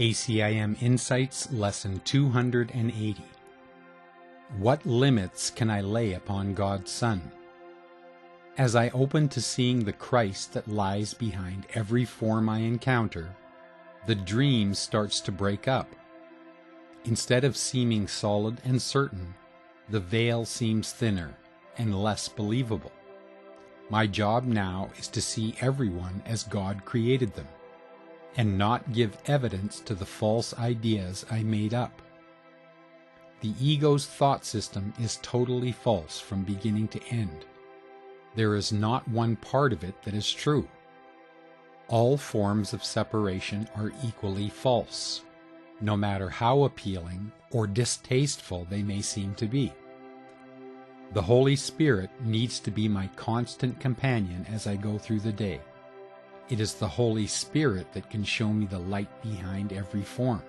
ACIM Insights Lesson 280. What limits can I lay upon God's Son? As I open to seeing the Christ that lies behind every form I encounter, the dream starts to break up. Instead of seeming solid and certain, the veil seems thinner and less believable. My job now is to see everyone as God created them, and not give evidence to the false ideas I made up. The ego's thought system is totally false from beginning to end. There is not one part of it that is true. All forms of separation are equally false, no matter how appealing or distasteful they may seem to be. The Holy Spirit needs to be my constant companion as I go through the day. It is the Holy Spirit that can show me the light behind every form.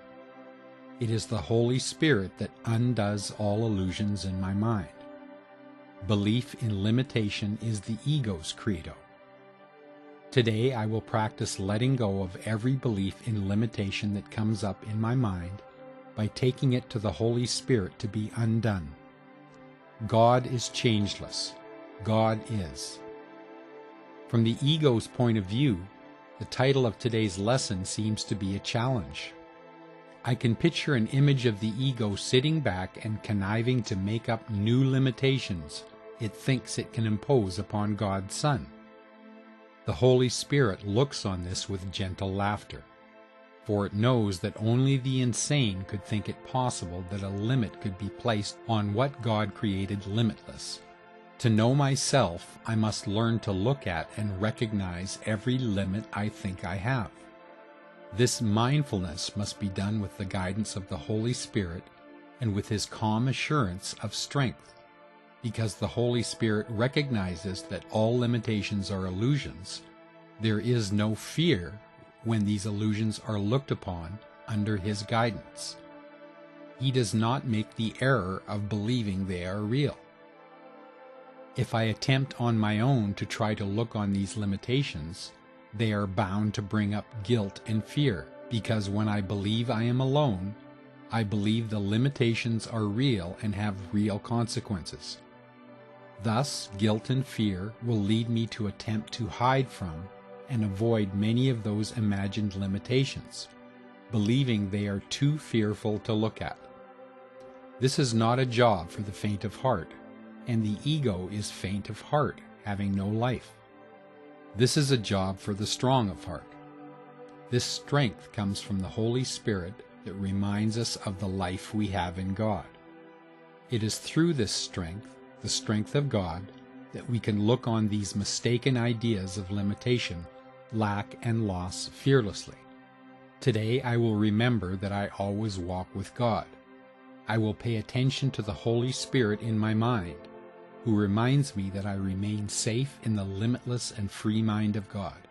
It is the Holy Spirit that undoes all illusions in my mind. Belief in limitation is the ego's credo. Today I will practice letting go of every belief in limitation that comes up in my mind by taking it to the Holy Spirit to be undone. God is changeless. God is. From the ego's point of view, the title of today's lesson seems to be a challenge. I can picture an image of the ego sitting back and conniving to make up new limitations it thinks it can impose upon God's Son. The Holy Spirit looks on this with gentle laughter, for it knows that only the insane could think it possible that a limit could be placed on what God created limitless. To know myself, I must learn to look at and recognize every limit I think I have. This mindfulness must be done with the guidance of the Holy Spirit and with His calm assurance of strength, because the Holy Spirit recognizes that all limitations are illusions. There is no fear when these illusions are looked upon under His guidance. He does not make the error of believing they are real. If I attempt on my own to try to look on these limitations, they are bound to bring up guilt and fear, because when I believe I am alone, I believe the limitations are real and have real consequences. Thus, guilt and fear will lead me to attempt to hide from and avoid many of those imagined limitations, believing they are too fearful to look at. This is not a job for the faint of heart, and the ego is faint of heart, having no life. This is a job for the strong of heart. This strength comes from the Holy Spirit that reminds us of the life we have in God. It is through this strength, the strength of God, that we can look on these mistaken ideas of limitation, lack, and loss fearlessly. Today I will remember that I always walk with God. I will pay attention to the Holy Spirit in my mind, who reminds me that I remain safe in the limitless and free mind of God.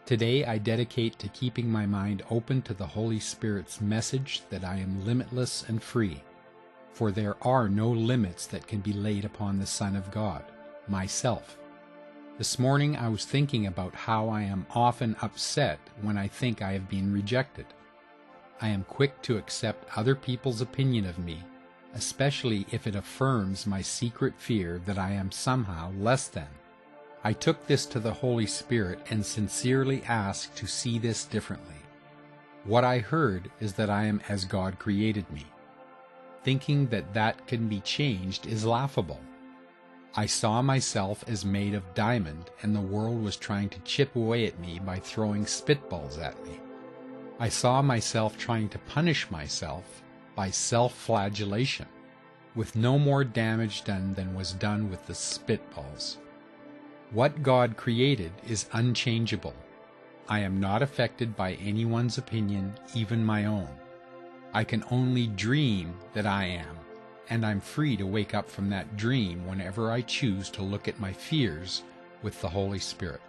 Today I dedicate to keeping my mind open to the Holy Spirit's message that I am limitless and free, for there are no limits that can be laid upon the Son of God, myself. This morning I was thinking about how I am often upset when I think I have been rejected. I am quick to accept other people's opinion of me, especially if it affirms my secret fear that I am somehow less than. I took this to the Holy Spirit and sincerely asked to see this differently. What I heard is that I am as God created me. Thinking that that can be changed is laughable. I saw myself as made of diamond, and the world was trying to chip away at me by throwing spitballs at me. I saw myself trying to punish myself by self-flagellation, with no more damage done than was done with the spitballs. What God created is unchangeable. I am not affected by anyone's opinion, even my own. I can only dream that I am, and I'm free to wake up from that dream whenever I choose to look at my fears with the Holy Spirit.